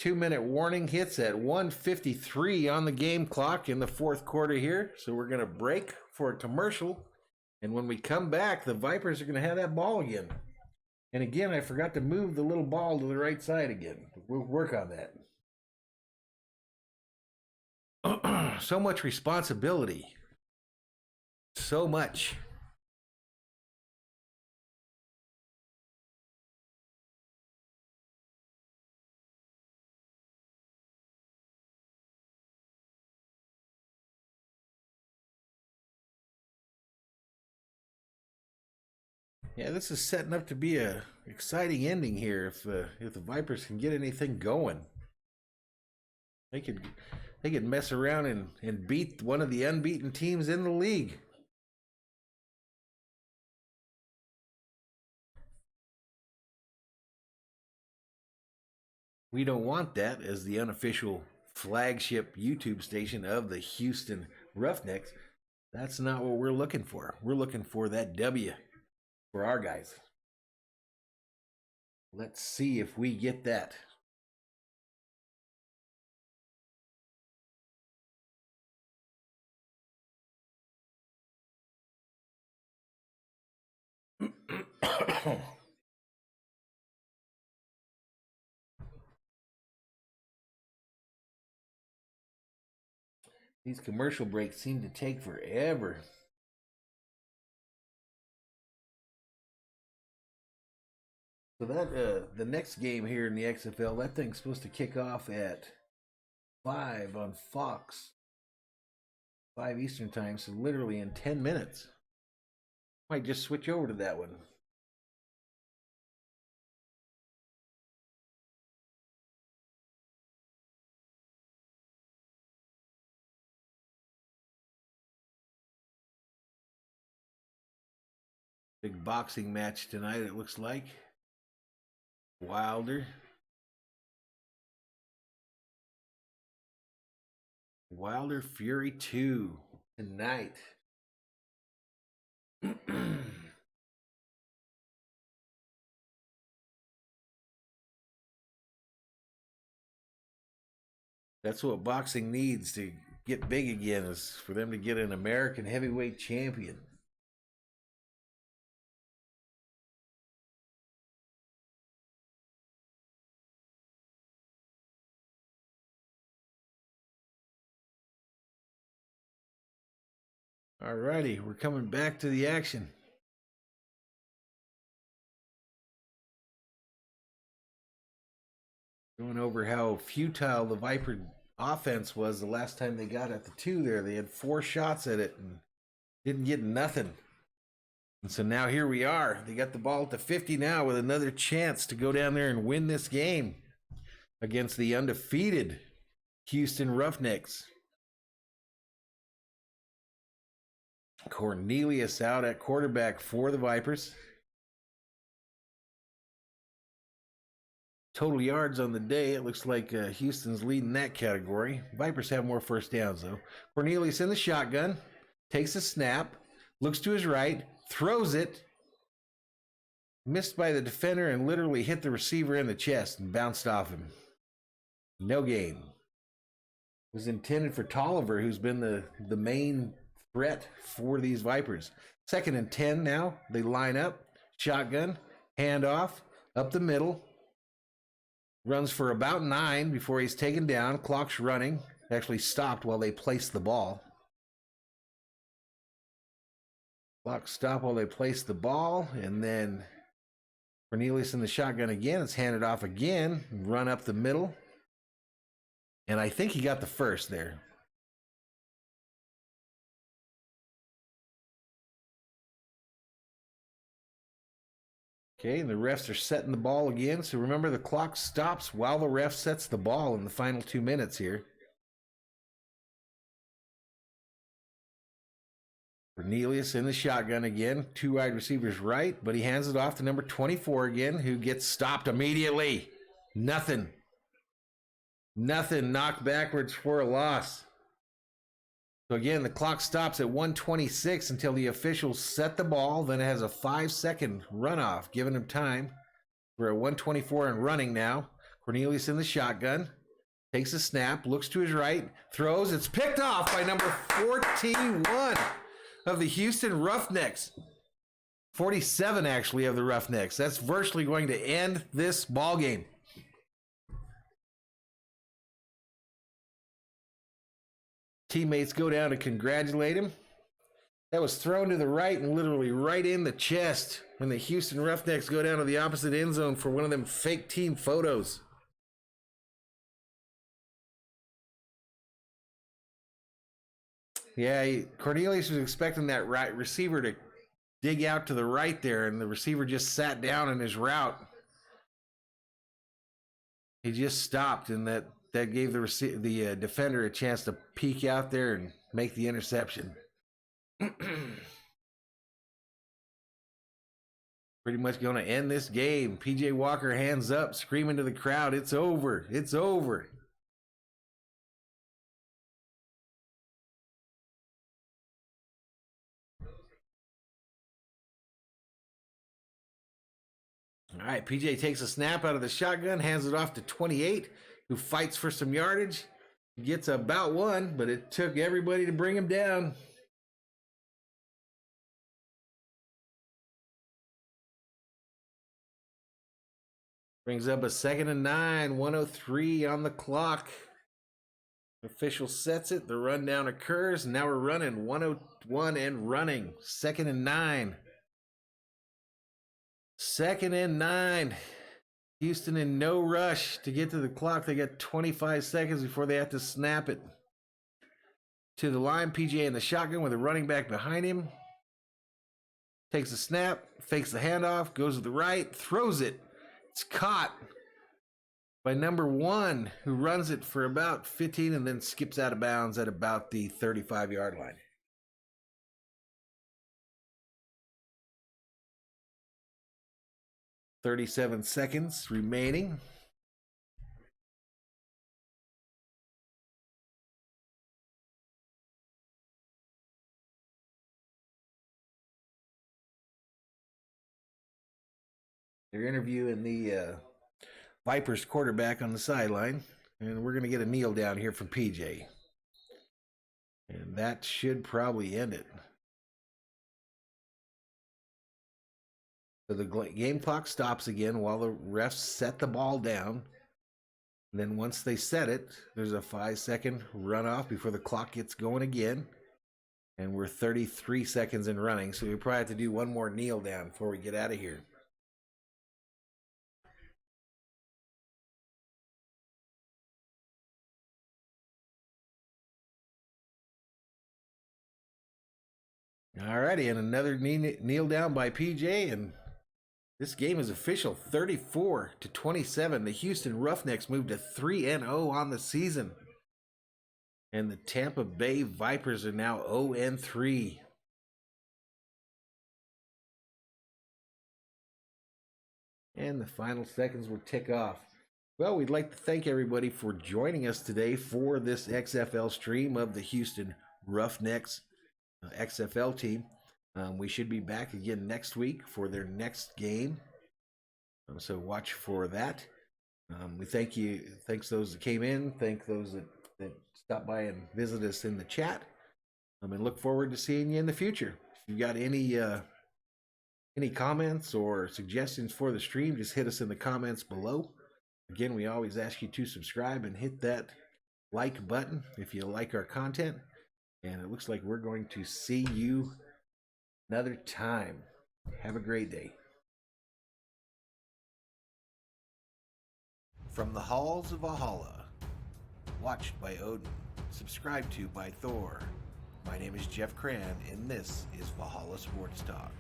2-minute warning hits at 1:53 on the game clock in the fourth quarter here. So we're going to break for a commercial. And when we come back, the Vipers are going to have that ball again. And again, I forgot to move the little ball to the right side again. We'll work on that. So much responsibility. So much. Yeah, this is setting up to be a exciting ending here. If the Vipers can get anything going, they could mess around and beat one of the unbeaten teams in the league. We don't want that as the unofficial flagship YouTube station of the Houston Roughnecks. That's not what we're looking for. We're looking for that W for our guys. Let's see if we get that. These commercial breaks seem to take forever. So that the next game here in the XFL, that thing's supposed to kick off at 5 on Fox, 5 Eastern time, so literally in 10 minutes. Might just switch over to that one. Big boxing match tonight, it looks like. Wilder Fury 2 tonight. That's what boxing needs to get big again, is for them to get an American heavyweight champion. Alrighty, we're coming back to the action. Going over how futile the Viper offense was the last time they got at the 2 there. They had 4 shots at it and didn't get nothing. And so now here we are. They got the ball at the 50 now with another chance to go down there and win this game against the undefeated Houston Roughnecks. Cornelius out at quarterback for the Vipers. Total yards on the day, it looks like Houston's leading that category. Vipers have more first downs, though. Cornelius in the shotgun, takes a snap, looks to his right, throws it, missed by the defender, and literally hit the receiver in the chest and bounced off him. No gain. It was intended for Tolliver, who's been the main threat for these Vipers. 2nd and 10 now. They line up, shotgun, handoff, up the middle. Runs for about 9 before he's taken down. Clock's running. Actually stopped while they placed the ball. Clock stopped while they placed the ball. And then Cornelius in the shotgun again. It's handed off again. Run up the middle. And I think he got the first there. Okay, and the refs are setting the ball again. So remember, the clock stops while the ref sets the ball in the final 2 minutes here. Cornelius in the shotgun again. 2 wide receivers right, but he hands it off to number 24 again, who gets stopped immediately. Nothing. Knocked backwards for a loss. So again, the clock stops at 1:26 until the officials set the ball. Then it has a 5-second runoff, giving him time. We're at 1:24 and running now. Cornelius in the shotgun. Takes a snap, looks to his right, throws. It's picked off by number 41 of the Houston Roughnecks. 47, actually, of the Roughnecks. That's virtually going to end this ball game. Teammates go down to congratulate him. That was thrown to the right and literally right in the chest when the Houston Roughnecks go down to the opposite end zone for one of them fake team photos. Yeah, Cornelius was expecting that right receiver to dig out to the right there, and the receiver just sat down in his route. He just stopped, and that gave the defender a chance to peek out there and make the interception. pretty much going to end this game. PJ Walker hands up, screaming to the crowd, "It's over. It's over." All right, PJ takes a snap out of the shotgun, hands it off to 28, who fights for some yardage. Gets about one, but it took everybody to bring him down. Brings up a 2nd and 9, 1:03 on the clock. Official sets it. The rundown occurs. Now we're running 1:01 and running. 2nd and 9. 2nd and 9. Houston in no rush to get to the clock. They got 25 seconds before they have to snap it. To the line, PJ in the shotgun with a running back behind him. Takes the snap, fakes the handoff, goes to the right, throws it. It's caught by number 1, who runs it for about 15 and then skips out of bounds at about the 35-yard line. "37 seconds remaining. They're interviewing the Vipers quarterback on the sideline, and we're going to get a kneel down here from PJ. And that should probably end it. So the game clock stops again while the refs set the ball down. And then once they set it, there's a 5-second runoff before the clock gets going again. And we're 33 seconds in running, so we probably have to do one more kneel down before we get out of here. Alrighty, and another kneel down by PJ, and this game is official. 34-27. The Houston Roughnecks moved to 3-0 on the season. And the Tampa Bay Vipers are now 0-3. And the final seconds will tick off. Well, we'd like to thank everybody for joining us today for this XFL stream of the Houston Roughnecks XFL team. We should be back again next week for their next game. So watch for that. We thanks those that came in, thank those that stopped by and visit us in the chat, and look forward to seeing you in the future. If you've got any comments or suggestions for the stream, just hit us in the comments below. Again, we always ask you to subscribe and hit that like button if you like our content. And it looks like we're going to see you another time. Have a great day. From the halls of Valhalla, watched by Odin, subscribed to by Thor. My name is Jeff Cran, and this is Valhalla Sports Talk.